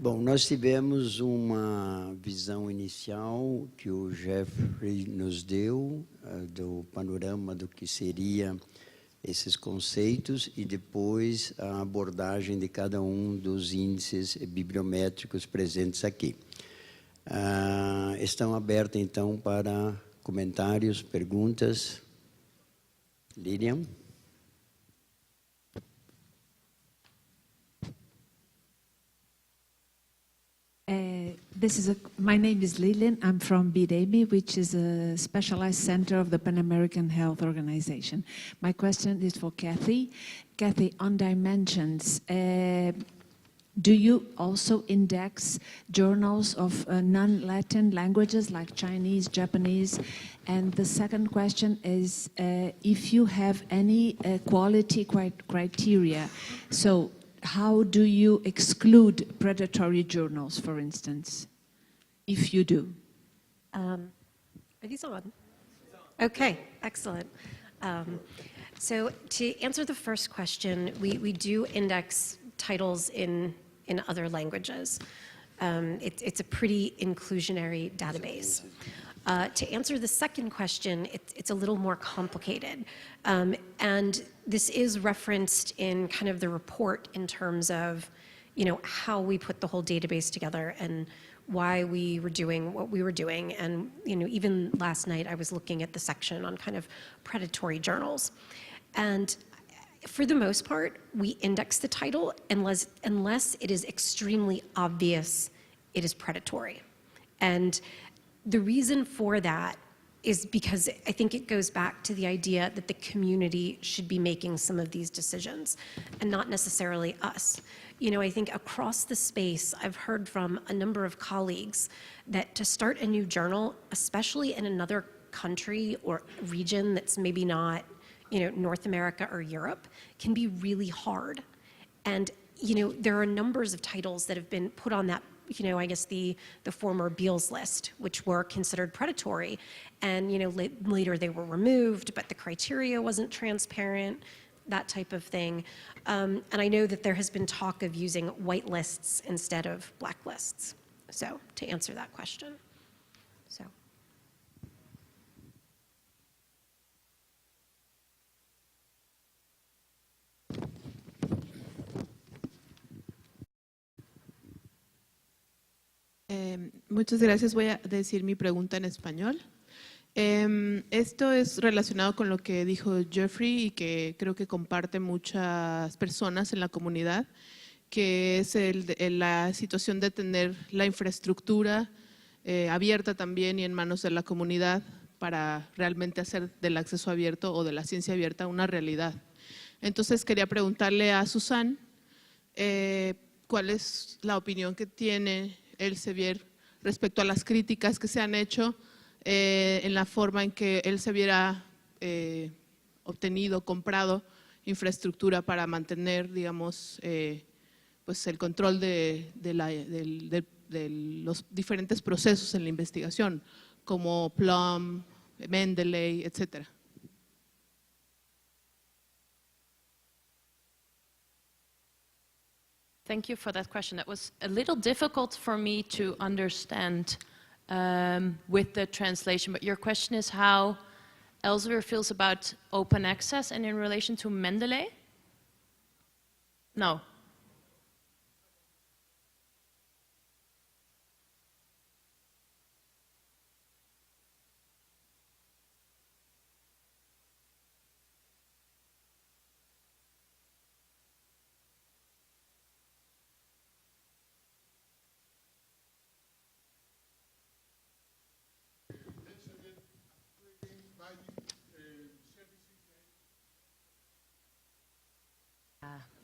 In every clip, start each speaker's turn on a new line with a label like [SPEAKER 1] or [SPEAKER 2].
[SPEAKER 1] Bom, nós tivemos uma visão inicial que o Jeffrey nos deu, do panorama do que seria esses conceitos e depois a abordagem de cada um dos índices bibliométricos presentes aqui. Estão abertas, então, para comentários, perguntas. Lilian?
[SPEAKER 2] My name is Lilian. I'm from BDAMI, which is a specialized center of the Pan American Health Organization. My question is for Kathy. Kathy, on dimensions, do you also index journals of non-Latin languages like Chinese, Japanese? And the second question is if you have any quality criteria. So how do you exclude predatory journals, for instance, if you do?
[SPEAKER 3] Are these on? Okay, excellent. So to answer the first question, we do index titles in other languages. It's a pretty inclusionary database. To answer the second question, it's a little more complicated. And this is referenced in kind of the report in terms of, how we put the whole database together and why we were doing what we were doing. And, even last night I was looking at the section on kind of predatory journals. And for the most part, we index the title unless it is extremely obvious it is predatory. And the reason for that is because I think it goes back to the idea that the community should be making some of these decisions and not necessarily us. I think across the space, I've heard from a number of colleagues that to start a new journal, especially in another country or region that's maybe not, North America or Europe, can be really hard. And, there are numbers of titles that have been put on that, I guess the former Beals list, which were considered predatory. And, later they were removed, but the criteria wasn't transparent, that type of thing. And I know that there has been talk of using white lists instead of black lists. So to answer that question. So.
[SPEAKER 4] Muchas gracias. Voy a decir mi pregunta en español. Esto es relacionado con lo que dijo Jeffrey y que creo que comparte muchas personas en la comunidad, que es la situación de tener la infraestructura abierta también y en manos de la comunidad para realmente hacer del acceso abierto o de la ciencia abierta una realidad. Entonces quería preguntarle a Susan cuál es la opinión que tiene Elsevier respecto a las críticas que se han hecho en la forma en que Elsevier ha obtenido, comprado infraestructura para mantener, digamos, pues el control de los diferentes procesos en la investigación, como Plum, Mendeley, etcétera.
[SPEAKER 5] Thank you for that question. That was a little difficult for me to understand with the translation, but your question is how Elsevier feels about open access and in relation to Mendeley? No.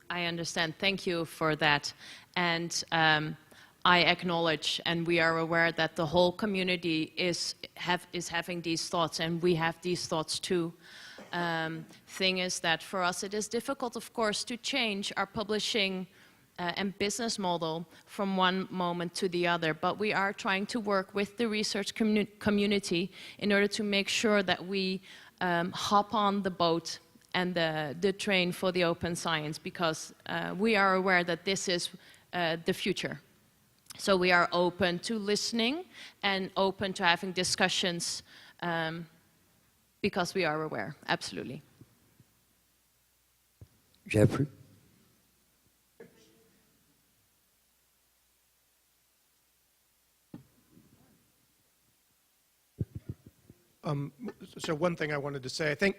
[SPEAKER 5] I understand. Thank you for that. And I acknowledge and we are aware that the whole community is having these thoughts, and we have these thoughts too. Thing is that for us it is difficult, of course, to change our publishing and business model from one moment to the other, but we are trying to work with the research community in order to make sure that we hop on the boat and the train for the open science, because we are aware that this is the future. So we are open to listening and open to having discussions because we are aware, absolutely.
[SPEAKER 1] Jeffrey?
[SPEAKER 6] So one thing I wanted to say, I think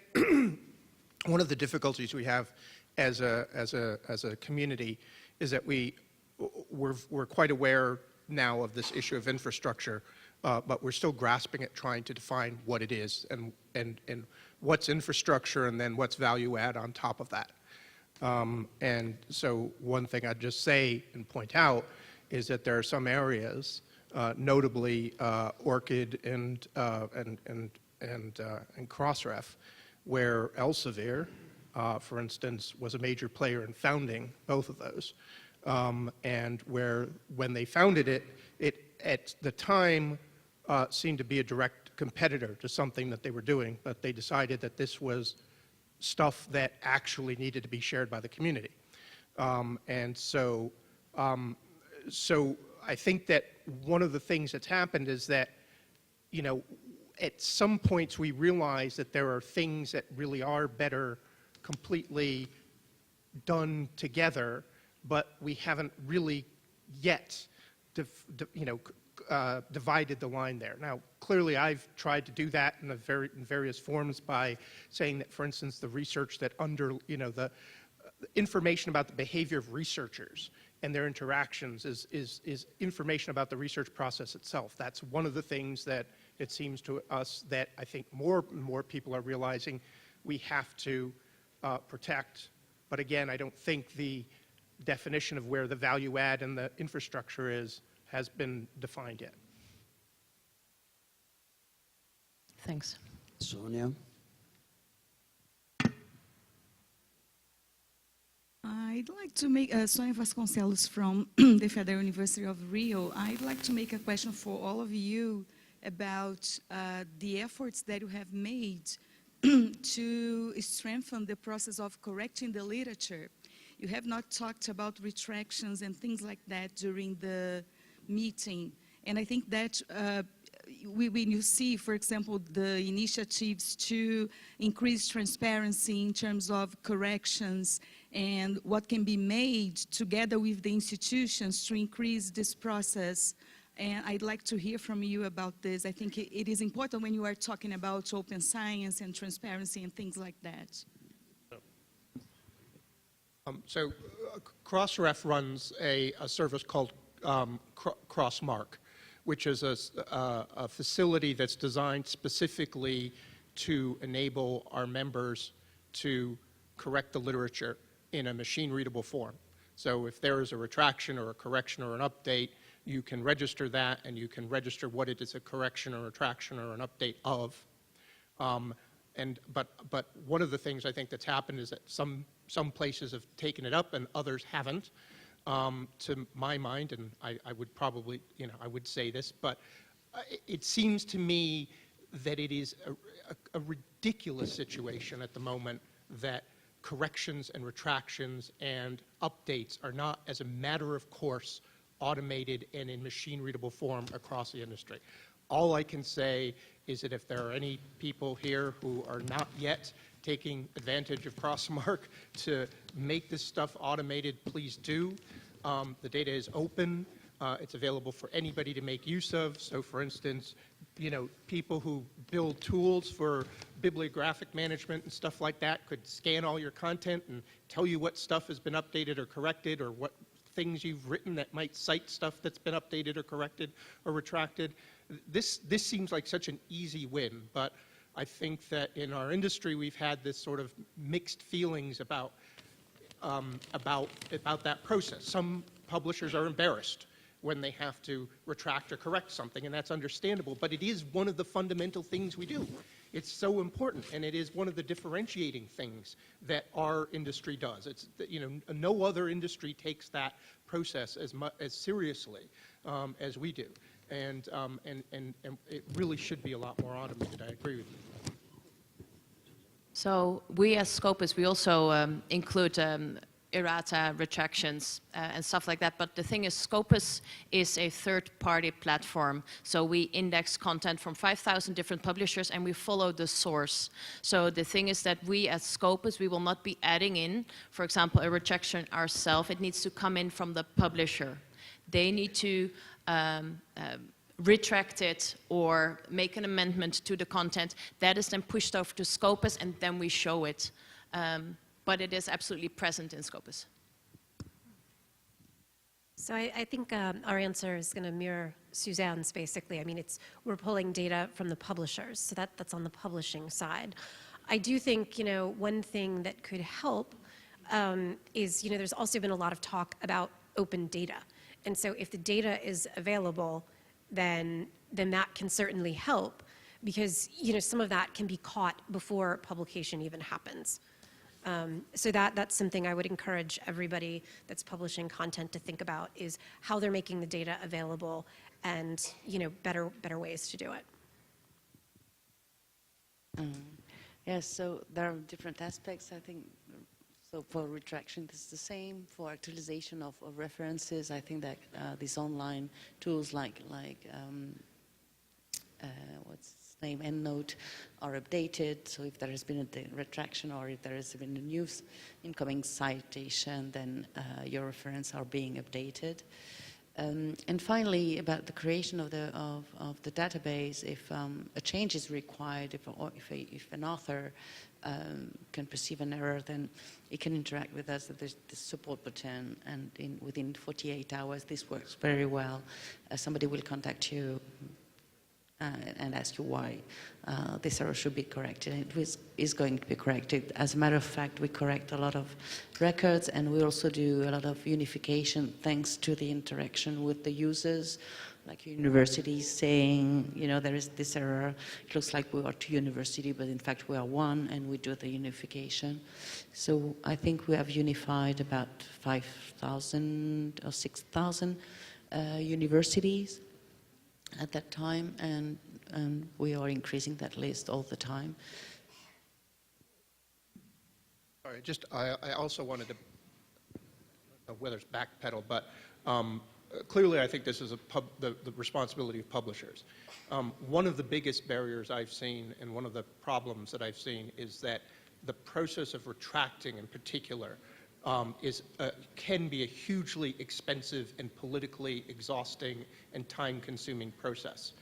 [SPEAKER 6] one of the difficulties we have as a community is that we're quite aware now of this issue of infrastructure, but we're still grasping at trying to define what it is and what's infrastructure and then what's value add on top of that. And so one thing I'd just say and point out is that there are some areas, notably ORCID and Crossref, where Elsevier, for instance, was a major player in founding both of those. And where, when they founded it at the time seemed to be a direct competitor to something that they were doing, but they decided that this was stuff that actually needed to be shared by the community. And so I think that one of the things that's happened is that, you know, at some points we realize that there are things that really are better completely done together, but we haven't really yet divided the line there. Now, clearly I've tried to do that in various forms by saying that, for instance, the research that the information about the behavior of researchers and their interactions is information about the research process itself. That's one of the things that it seems to us that I think more and more people are realizing we have to protect. But again, I don't think the definition of where the value add and the infrastructure has been defined yet.
[SPEAKER 5] Thanks.
[SPEAKER 1] Sonia?
[SPEAKER 7] I'd like to make, Sonia Vasconcelos from the Federal University of Rio. I'd like to make a question for all of you about the efforts that you have made to strengthen the process of correcting the literature. You have not talked about retractions and things like that during the meeting. And I think that when you see, for example, the initiatives to increase transparency in terms of corrections and what can be made together with the institutions to increase this process. And I'd like to hear from you about this. I think it is important when you are talking about open science and transparency and things like that.
[SPEAKER 6] So Crossref runs a service called Crossmark, which is a facility that's designed specifically to enable our members to correct the literature in a machine-readable form. So if there is a retraction or a correction or an update, you can register that, and you can register what it is a correction or retraction or an update of. But one of the things I think that's happened is that some places have taken it up and others haven't. To my mind, and I would probably, I would say this, but it seems to me that it is a ridiculous situation at the moment that corrections and retractions and updates are not, as a matter of course, automated and in machine-readable form across the industry. All I can say is that if there are any people here who are not yet taking advantage of Crossmark to make this stuff automated, please do. The data is open. It's available for anybody to make use of. So for instance, people who build tools for bibliographic management and stuff like that could scan all your content and tell you what stuff has been updated or corrected, or what things you've written that might cite stuff that's been updated or corrected or retracted. This seems like such an easy win, but I think that in our industry we've had this sort of mixed feelings about that process. Some publishers are embarrassed when they have to retract or correct something, and that's understandable, but it is one of the fundamental things we do. It's so important, and it is one of the differentiating things that our industry does. It's, no other industry takes that process as seriously as we do, and it really should be a lot more automated. I agree with you.
[SPEAKER 5] So we as Scopus, we also include errata, retractions, and stuff like that. But the thing is, Scopus is a third-party platform. So we index content from 5,000 different publishers, and we follow the source. So the thing is that we, as Scopus, we will not be adding in, for example, a retraction ourselves. It needs to come in from the publisher. They need to retract it or make an amendment to the content. That is then pushed over to Scopus, and then we show it. But it is absolutely present in Scopus.
[SPEAKER 3] So I think our answer is going to mirror Suzanne's, basically. I mean, we're pulling data from the publishers, so that's on the publishing side. I do think, one thing that could help is, there's also been a lot of talk about open data. And so if the data is available, then that can certainly help, because, some of that can be caught before publication even happens. So that's something I would encourage everybody that's publishing content to think about, is how they're making the data available and, better ways to do it.
[SPEAKER 8] Yes, so there are different aspects, I think. So for retraction, this is the same. For actualization of references, I think that these online tools like what's its name, EndNote, are updated. So if there has been a retraction or if there has been a new incoming citation, then your references are being updated. And finally, about the creation of the database, if a change is required, if an author can perceive an error, then it can interact with us at the support button, and within 48 hours, this works very well. Somebody will contact you and ask you why this error should be corrected. And it is going to be corrected. As a matter of fact, we correct a lot of records, and we also do a lot of unification thanks to the interaction with the users, like universities saying, there is this error. It looks like we are two universities, but in fact we are one, and we do the unification. So I think we have unified about 5,000 or 6,000 universities at that time, and we are increasing that list all the time.
[SPEAKER 6] All right, I also wanted to, whether it's backpedal, but clearly I think this is the responsibility of publishers. One of the biggest barriers I've seen, and one of the problems that I've seen, is that the process of retracting in particular can be a hugely expensive and politically exhausting and time-consuming process.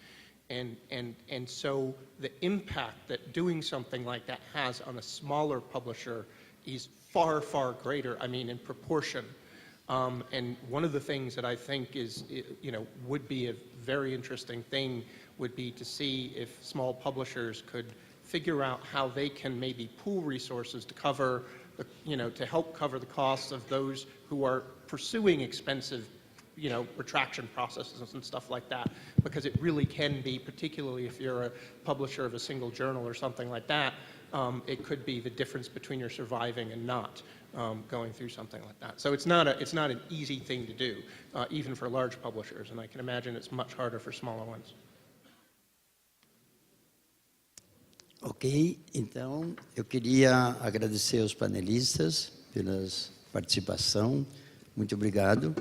[SPEAKER 6] And so the impact that doing something like that has on a smaller publisher is far, far greater, in proportion. And one of the things that I think would be a very interesting thing would be to see if small publishers could figure out how they can maybe pool resources to cover to help cover the costs of those who are pursuing expensive, retraction processes and stuff like that, because it really can be, particularly if you're a publisher of a single journal or something like that, it could be the difference between your surviving and not going through something like that. So it's not an easy thing to do, even for large publishers, and I can imagine it's much harder for smaller ones.
[SPEAKER 1] Ok, então eu queria agradecer aos panelistas pela participação. Muito obrigado.